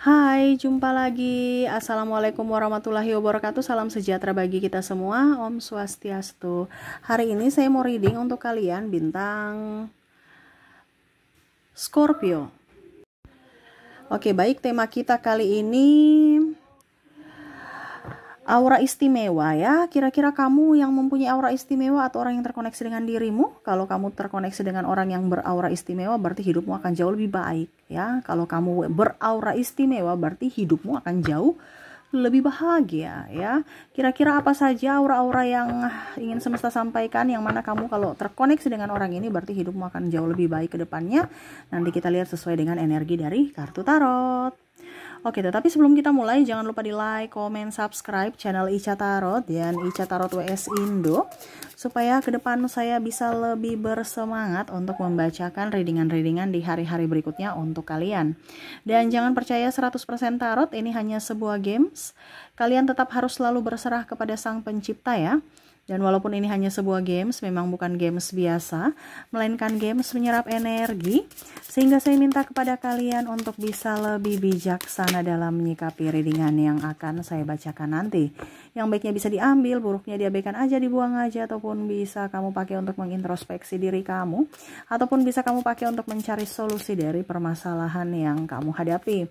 Hai, jumpa lagi. Assalamualaikum warahmatullahi wabarakatuh. Salam sejahtera bagi kita semua. Om Swastiastu. Hari ini saya mau reading untuk kalian bintang Scorpio. Oke, baik, tema kita kali ini aura istimewa ya. Kira-kira kamu yang mempunyai aura istimewa atau orang yang terkoneksi dengan dirimu? Kalau kamu terkoneksi dengan orang yang beraura istimewa, berarti hidupmu akan jauh lebih baik ya. Kalau kamu beraura istimewa, berarti hidupmu akan jauh lebih bahagia ya. Kira-kira apa saja aura-aura yang ingin semesta sampaikan, yang mana kamu kalau terkoneksi dengan orang ini berarti hidupmu akan jauh lebih baik ke depannya. Nanti kita lihat sesuai dengan energi dari kartu tarot. Oke, tetapi sebelum kita mulai, jangan lupa di like, komen, subscribe channel Ica Tarot dan Ica Tarot WS Indo, supaya ke depan saya bisa lebih bersemangat untuk membacakan readingan-readingan di hari-hari berikutnya untuk kalian. Dan jangan percaya 100% tarot, ini hanya sebuah games. Kalian tetap harus selalu berserah kepada Sang Pencipta ya. Dan walaupun ini hanya sebuah games, memang bukan games biasa, melainkan games menyerap energi, sehingga saya minta kepada kalian untuk bisa lebih bijaksana dalam menyikapi readingan yang akan saya bacakan nanti. Yang baiknya bisa diambil, buruknya diabaikan aja, dibuang aja, ataupun bisa kamu pakai untuk mengintrospeksi diri kamu, ataupun bisa kamu pakai untuk mencari solusi dari permasalahan yang kamu hadapi.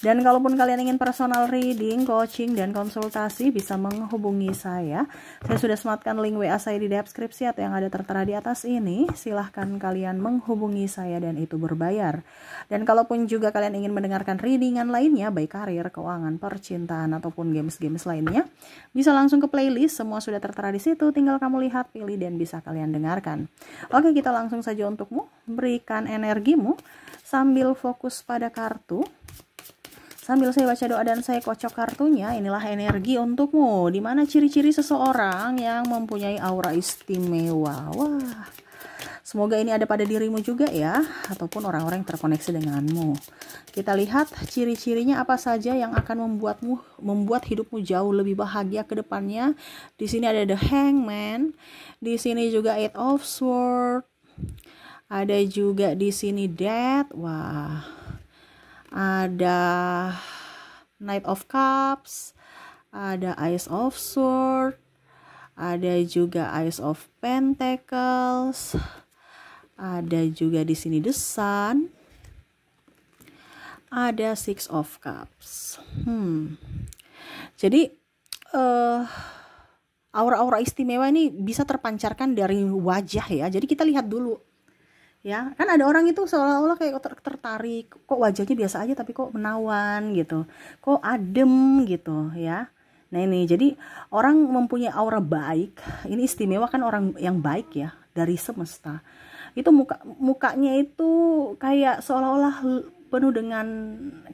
Dan kalaupun kalian ingin personal reading, coaching, dan konsultasi, bisa menghubungi saya. Saya sudah sematkan link WA saya di deskripsi atau yang ada tertera di atas ini. Silahkan kalian menghubungi saya dan itu berbayar. Dan kalaupun juga kalian ingin mendengarkan readingan lainnya, baik karir, keuangan, percintaan, ataupun games-games lainnya, bisa langsung ke playlist, semua sudah tertera di situ, tinggal kamu lihat, pilih, dan bisa kalian dengarkan. Oke, kita langsung saja untukmu, berikan energimu sambil fokus pada kartu. Sambil saya baca doa dan saya kocok kartunya, inilah energi untukmu. Dimana ciri-ciri seseorang yang mempunyai aura istimewa. Wah, semoga ini ada pada dirimu juga ya, ataupun orang-orang yang terkoneksi denganmu. Kita lihat ciri-cirinya apa saja yang akan membuat hidupmu jauh lebih bahagia ke depannya. Di sini ada The Hangman, di sini juga Eight of Swords, ada juga di sini Death. Wah, ada Knight of Cups, ada Ace of Swords, ada juga Ace of Pentacles, ada juga di sini The Sun, ada Six of Cups. Jadi aura-aura istimewa ini bisa terpancarkan dari wajah ya. Jadi kita lihat dulu. Ya, kan ada orang itu seolah-olah kayak tertarik, kok wajahnya biasa aja tapi kok menawan gitu, kok adem gitu ya. Nah ini, jadi orang mempunyai aura baik, ini istimewa kan orang yang baik ya, dari semesta. Itu mukanya itu kayak seolah-olah penuh dengan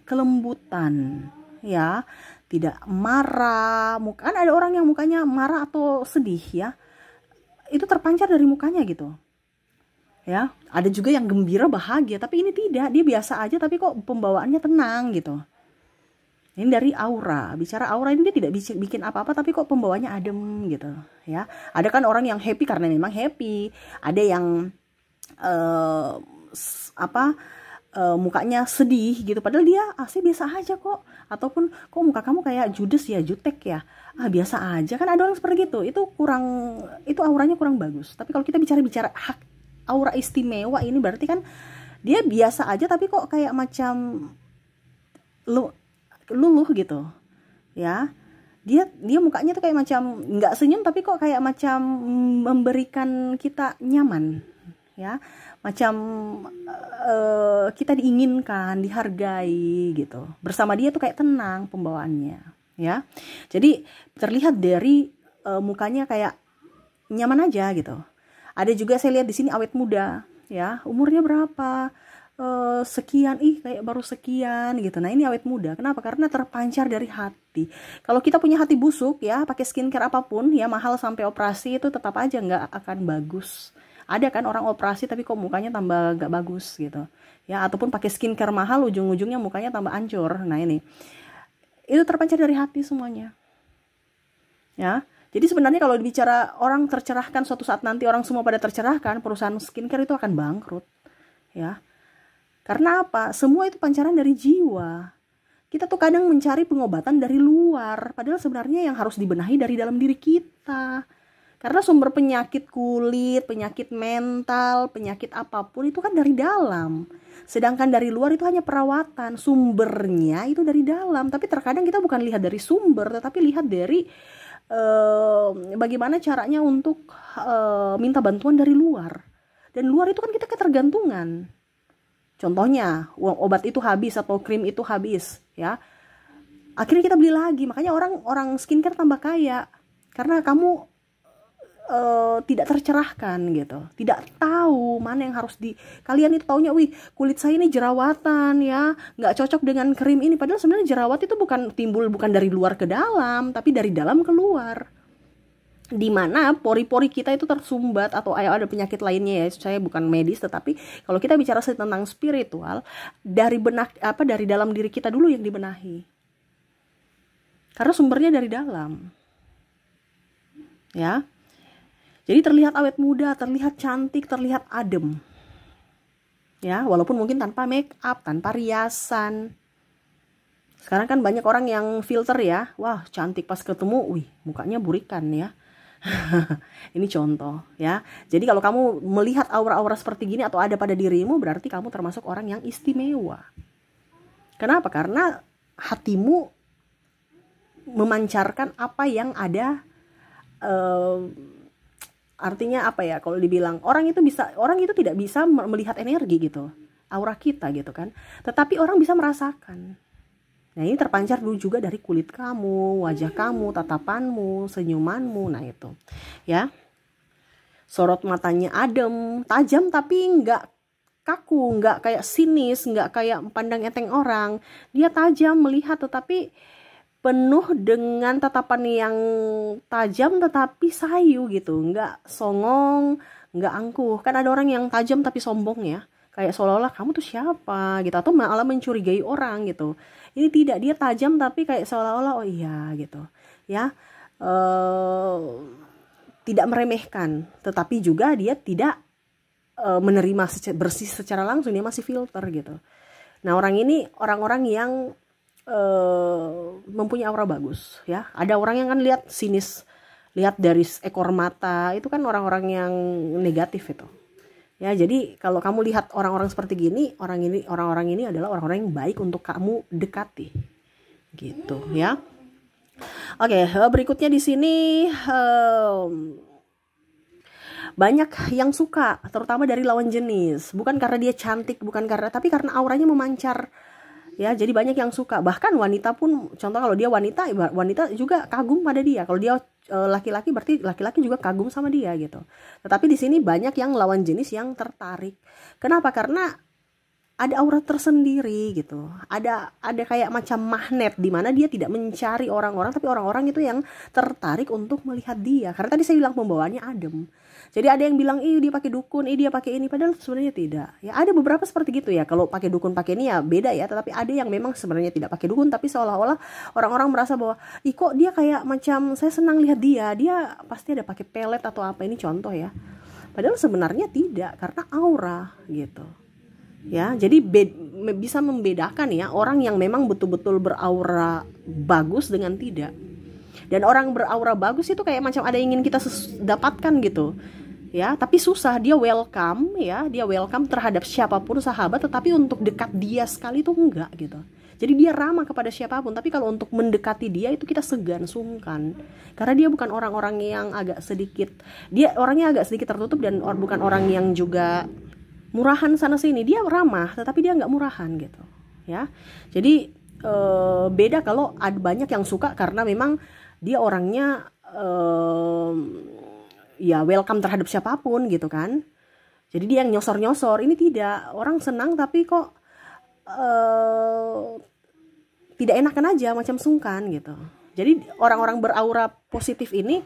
kelembutan ya, tidak marah. Kan ada orang yang mukanya marah atau sedih ya, itu terpancar dari mukanya gitu. Ya, ada juga yang gembira, bahagia, tapi ini tidak, dia biasa aja tapi kok pembawaannya tenang gitu. Ini dari aura, bicara aura ini dia tidak bikin apa-apa tapi kok pembawaannya adem gitu ya. Ada kan orang yang happy karena memang happy, ada yang mukanya sedih gitu padahal dia asli biasa aja kok, ataupun kok muka kamu kayak judes ya, jutek ya, biasa aja. Kan ada orang seperti itu auranya kurang bagus. Tapi kalau kita bicara aura istimewa ini berarti kan dia biasa aja tapi kok kayak macam luluh gitu ya. Dia mukanya tuh kayak macam nggak senyum tapi kok kayak macam memberikan kita nyaman ya, macam kita diinginkan, dihargai gitu. Bersama dia tuh kayak tenang pembawaannya ya. Jadi terlihat dari mukanya kayak nyaman aja gitu. Ada juga saya lihat di sini awet muda, ya, umurnya berapa, sekian, kayak baru sekian gitu. Nah ini awet muda, kenapa? Karena terpancar dari hati. Kalau kita punya hati busuk ya, pakai skincare apapun ya, mahal sampai operasi itu tetap aja nggak akan bagus. Ada kan orang operasi tapi kok mukanya tambah nggak bagus gitu, ya, ataupun pakai skincare mahal ujung-ujungnya mukanya tambah hancur. Nah ini, itu terpancar dari hati semuanya, ya. Jadi sebenarnya kalau bicara orang tercerahkan suatu saat nanti, orang semua pada tercerahkan, perusahaan skincare itu akan bangkrut ya. Karena apa? Semua itu pancaran dari jiwa. Kita tuh kadang mencari pengobatan dari luar, padahal sebenarnya yang harus dibenahi dari dalam diri kita. Karena sumber penyakit kulit, penyakit mental, penyakit apapun itu kan dari dalam. Sedangkan dari luar itu hanya perawatan, sumbernya itu dari dalam. Tapi terkadang kita bukan lihat dari sumber, tetapi lihat dari bagaimana caranya untuk minta bantuan dari luar. Dan luar itu kan kita ketergantungan. Contohnya, obat itu habis atau krim itu habis, ya. Akhirnya kita beli lagi. Makanya orang skincare tambah kaya. Karena kamu tidak tercerahkan gitu, tidak tahu mana yang harus kalian itu taunya, wih kulit saya ini jerawatan ya, nggak cocok dengan krim ini, padahal sebenarnya jerawat itu timbul bukan dari luar ke dalam, tapi dari dalam keluar, dimana pori-pori kita itu tersumbat atau ada penyakit lainnya ya. Saya bukan medis, tetapi kalau kita bicara tentang spiritual, dari dari dalam diri kita dulu yang dibenahi, karena sumbernya dari dalam, ya. Jadi terlihat awet muda, terlihat cantik, terlihat adem. Ya, walaupun mungkin tanpa make up, tanpa riasan. Sekarang kan banyak orang yang filter ya. Wah, cantik pas ketemu, wih, mukanya burikan ya. Ini contoh ya. Jadi kalau kamu melihat aura-aura seperti gini atau ada pada dirimu, berarti kamu termasuk orang yang istimewa. Kenapa? Karena hatimu memancarkan apa yang ada. Artinya apa ya, kalau dibilang orang itu tidak bisa melihat energi gitu, aura kita gitu kan, tetapi orang bisa merasakan. Nah ini terpancar dulu juga dari kulit kamu, wajah kamu, tatapanmu, senyumanmu. Nah itu ya, sorot matanya adem, tajam tapi nggak kaku, nggak kayak sinis, nggak kayak pandang enteng orang. Dia tajam melihat tetapi penuh dengan tatapan yang tajam tetapi sayu gitu, nggak songong, nggak angkuh. Kan ada orang yang tajam tapi sombong ya, kayak seolah-olah kamu tuh siapa gitu, atau malah mencurigai orang gitu. Ini tidak, dia tajam tapi kayak seolah-olah oh iya gitu ya, tidak meremehkan, tetapi juga dia tidak menerima bersih secara langsung, dia masih filter gitu. Nah orang ini orang-orang yang mempunyai aura bagus ya. Ada orang yang kan lihat sinis, lihat dari ekor mata, itu kan orang-orang yang negatif itu ya. Jadi kalau kamu lihat orang-orang seperti gini, orang-orang ini adalah orang-orang yang baik untuk kamu dekati gitu ya. Oke, berikutnya di sini banyak yang suka, terutama dari lawan jenis, bukan karena dia cantik, tapi karena auranya memancar. Ya, jadi banyak yang suka. Bahkan wanita pun, contoh kalau dia wanita juga kagum pada dia. Kalau dia laki-laki, berarti laki-laki juga kagum sama dia gitu. Tetapi di sini banyak yang lawan jenis yang tertarik. Kenapa? Karena ada aura tersendiri gitu. Ada kayak macam magnet di mana dia tidak mencari orang-orang, tapi orang-orang itu yang tertarik untuk melihat dia. Karena tadi saya bilang pembawaannya adem. Jadi ada yang bilang, dia pakai dukun, dia pakai ini, padahal sebenarnya tidak. Ya ada beberapa seperti gitu ya. Kalau pakai dukun pakai ini ya beda ya. Tetapi ada yang memang sebenarnya tidak pakai dukun, tapi seolah-olah orang-orang merasa bahwa, kok dia kayak macam saya senang lihat dia pasti ada pakai pelet atau apa, ini contoh ya. Padahal sebenarnya tidak, karena aura gitu. Ya, jadi bisa membedakan ya orang yang memang betul-betul beraura bagus dengan tidak. Dan orang beraura bagus itu kayak macam ada yang ingin kita dapatkan gitu. Ya, tapi susah, dia welcome ya, dia welcome terhadap siapapun sahabat, tetapi untuk dekat dia sekali itu enggak gitu. Jadi dia ramah kepada siapapun, tapi kalau untuk mendekati dia itu kita segan, sungkan. Karena dia bukan orang-orang yang agak sedikit, dia orangnya agak sedikit tertutup dan bukan orang yang juga murahan sana sini. Dia ramah, tetapi dia enggak murahan gitu. Ya, jadi beda kalau ada banyak yang suka karena memang dia orangnya ya welcome terhadap siapapun gitu kan. Jadi dia yang nyosor-nyosor, ini tidak. Orang senang tapi kok tidak enakan aja, macam sungkan gitu. Jadi orang-orang beraura positif ini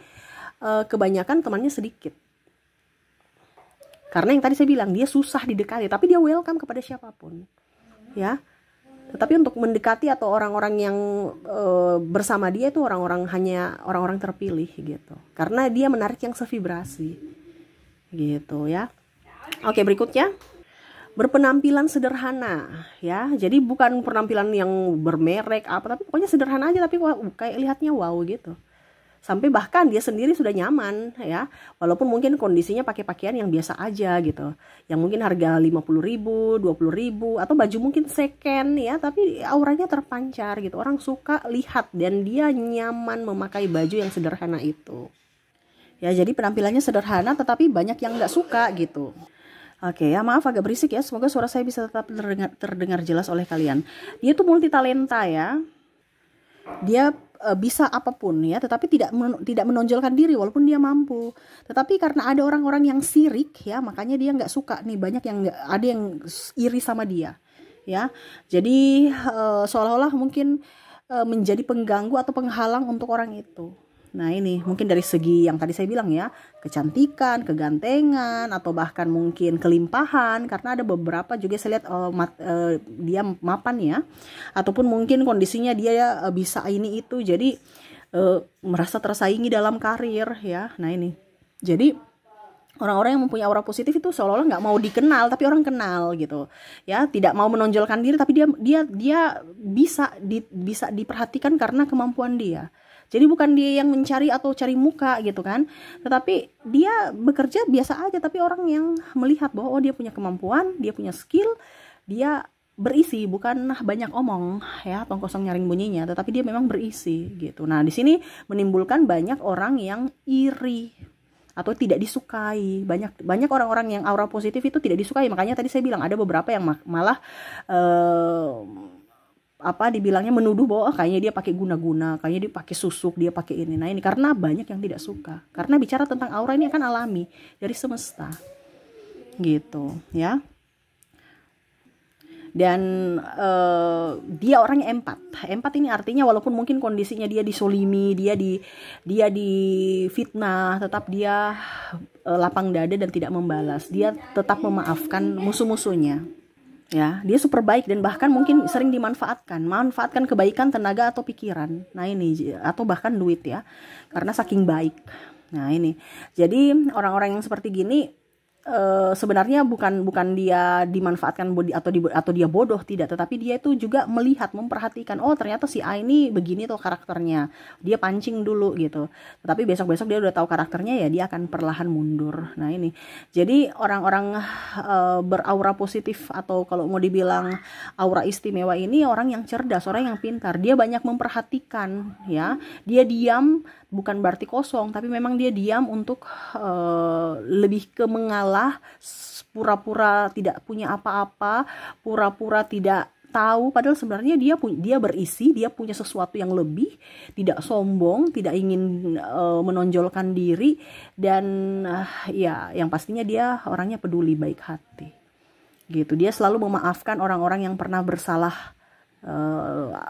kebanyakan temannya sedikit. Karena yang tadi saya bilang, dia susah didekati, tapi dia welcome kepada siapapun. Ya. Tetapi untuk mendekati atau orang-orang yang bersama dia itu hanya orang-orang terpilih gitu. Karena dia menarik yang sevibrasi gitu ya. Oke, berikutnya. berpenampilan sederhana ya. Jadi bukan penampilan yang bermerek apa, tapi pokoknya sederhana aja, tapi kayak lihatnya wow gitu. Sampai bahkan dia sendiri sudah nyaman ya, walaupun mungkin kondisinya pakai pakaian yang biasa aja gitu, yang mungkin harga 50.000, 20.000, atau baju mungkin second ya, tapi auranya terpancar gitu, orang suka lihat dan dia nyaman memakai baju yang sederhana itu ya. Jadi penampilannya sederhana tetapi banyak yang nggak suka gitu. Oke ya, maaf agak berisik ya, semoga suara saya bisa tetap terdengar jelas oleh kalian. Dia tuh multi talenta ya, dia bisa apapun ya, tetapi tidak menonjolkan diri walaupun dia mampu. Tetapi karena ada orang-orang yang sirik ya, makanya dia nggak suka nih, banyak yang ada yang iri sama dia ya. Jadi seolah-olah mungkin menjadi pengganggu atau penghalang untuk orang itu. Nah ini mungkin dari segi yang tadi saya bilang ya, kecantikan, kegantengan, atau bahkan mungkin kelimpahan, karena ada beberapa juga saya lihat dia mapan ya, ataupun mungkin kondisinya dia bisa ini itu, jadi merasa tersaingi dalam karir ya. Nah ini jadi orang-orang yang mempunyai aura positif itu seolah-olah nggak mau dikenal tapi orang kenal gitu ya, tidak mau menonjolkan diri tapi dia bisa diperhatikan karena kemampuan dia. Jadi bukan dia yang mencari atau cari muka gitu kan, tetapi dia bekerja biasa aja, tapi orang yang melihat bahwa oh dia punya kemampuan, dia punya skill, dia berisi, bukan banyak omong ya, tong kosong nyaring bunyinya, tetapi dia memang berisi gitu. Nah di sini menimbulkan banyak orang yang iri atau tidak disukai. Banyak orang-orang yang aura positif itu tidak disukai. Makanya tadi saya bilang ada beberapa yang malah dibilangnya menuduh bahwa kayaknya dia pakai guna-guna, kayaknya dia pakai susuk, dia pakai ini. Nah ini karena banyak yang tidak suka. Karena bicara tentang aura ini akan alami dari semesta gitu ya. Dan dia orangnya empat ini artinya walaupun mungkin kondisinya dia disolimi, dia difitnah, tetap dia lapang dada dan tidak membalas. Dia tetap memaafkan musuh-musuhnya ya. Dia super baik dan bahkan mungkin sering manfaatkan kebaikan, tenaga atau pikiran. Nah ini, atau bahkan duit ya, karena saking baik. Nah ini jadi orang-orang yang seperti gini sebenarnya bukan dia dimanfaatkan atau dia bodoh, tidak, tetapi dia itu juga melihat, memperhatikan, oh ternyata si A ini begini tuh karakternya, dia pancing dulu gitu, tetapi besok-besok dia udah tahu karakternya ya, dia akan perlahan mundur. Nah ini jadi orang-orang beraura positif atau kalau mau dibilang aura istimewa ini orang yang cerdas, orang yang pintar, dia banyak memperhatikan ya, dia diam bukan berarti kosong, tapi memang dia diam untuk lebih ke mengalah, pura-pura tidak punya apa-apa, pura-pura tidak tahu, padahal sebenarnya dia berisi, dia punya sesuatu yang lebih, tidak sombong, tidak ingin menonjolkan diri, dan ya yang pastinya dia orangnya peduli, baik hati gitu. Dia selalu memaafkan orang-orang yang pernah bersalah,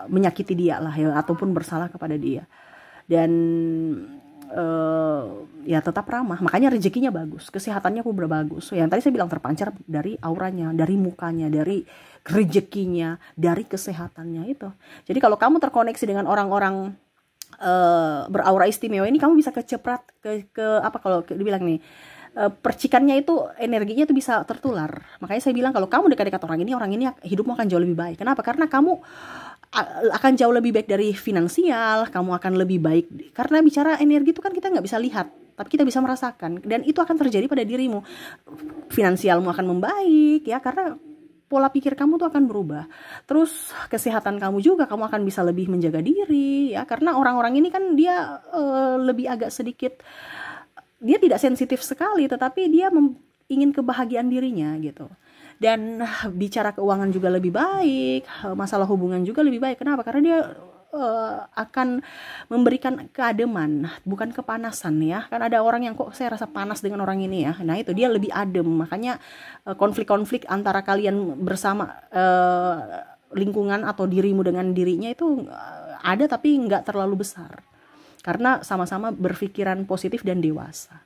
menyakiti dia lah ya, ataupun bersalah kepada dia. Dan ya tetap ramah, makanya rezekinya bagus, kesehatannya pun bagus. Yang tadi saya bilang terpancar dari auranya, dari mukanya, dari rezekinya, dari kesehatannya itu. Jadi kalau kamu terkoneksi dengan orang-orang beraura istimewa ini, kamu bisa keceprat ke apa kalau dibilang nih, percikannya itu, energinya itu bisa tertular. Makanya saya bilang kalau kamu dekat-dekat orang ini hidupmu akan jauh lebih baik. Kenapa? Karena kamu akan jauh lebih baik dari finansial, kamu akan lebih baik, karena bicara energi itu kan kita nggak bisa lihat, tapi kita bisa merasakan, dan itu akan terjadi pada dirimu. Finansialmu akan membaik ya, karena pola pikir kamu tuh akan berubah. Terus kesehatan kamu juga, kamu akan bisa lebih menjaga diri ya, karena orang-orang ini kan dia lebih agak sedikit, dia tidak sensitif sekali, tetapi dia ingin kebahagiaan dirinya gitu. Dan bicara keuangan juga lebih baik, masalah hubungan juga lebih baik. Kenapa? Karena dia akan memberikan keademan, bukan kepanasan ya. Kan ada orang yang kok saya rasa panas dengan orang ini ya. Nah itu dia lebih adem. Makanya konflik-konflik antara kalian bersama, lingkungan atau dirimu dengan dirinya itu ada, tapi nggak terlalu besar. Karena sama-sama berpikiran positif dan dewasa.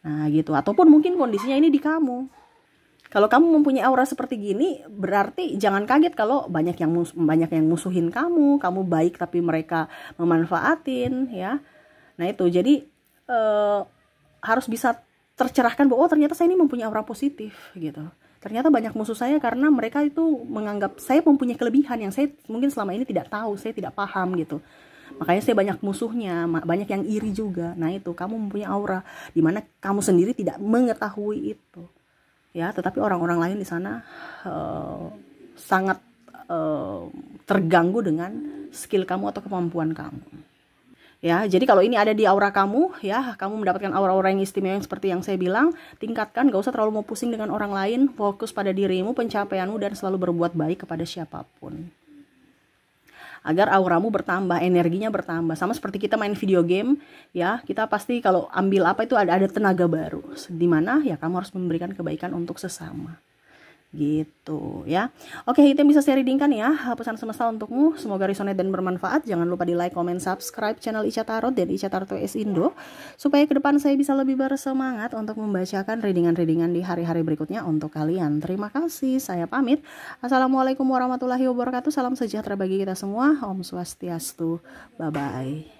Nah gitu. Ataupun mungkin kondisinya ini di kamu. Kalau kamu mempunyai aura seperti gini, berarti jangan kaget kalau banyak yang musuhin kamu baik tapi mereka memanfaatin ya. Nah itu jadi harus bisa tercerahkan bahwa oh ternyata saya ini mempunyai aura positif gitu. Ternyata banyak musuh saya karena mereka itu menganggap saya mempunyai kelebihan yang saya mungkin selama ini tidak tahu, saya tidak paham gitu. Makanya saya banyak musuhnya, banyak yang iri juga. Nah itu, kamu mempunyai aura dimana kamu sendiri tidak mengetahui itu, ya. Tetapi orang-orang lain di sana sangat terganggu dengan skill kamu atau kemampuan kamu. Ya, jadi kalau ini ada di aura kamu, ya, kamu mendapatkan aura-aura yang istimewa yang seperti yang saya bilang, tingkatkan, gak usah terlalu mau pusing dengan orang lain, fokus pada dirimu, pencapaianmu, dan selalu berbuat baik kepada siapapun. Agar auramu bertambah, energinya bertambah. Sama seperti kita main video game, ya, kita pasti kalau ambil apa itu ada tenaga baru. Dimana ya kamu harus memberikan kebaikan untuk sesama. Gitu ya. Oke, itu yang bisa saya readingkan ya, pesan semesta untukmu. Semoga resonate dan bermanfaat. Jangan lupa di like, comment, subscribe channel Ica Tarot dan Ica Tarot S Indo, supaya ke depan saya bisa lebih bersemangat untuk membacakan readingan-readingan di hari-hari berikutnya untuk kalian. Terima kasih, saya pamit. Assalamualaikum warahmatullahi wabarakatuh. Salam sejahtera bagi kita semua. Om Swastiastu. Bye bye.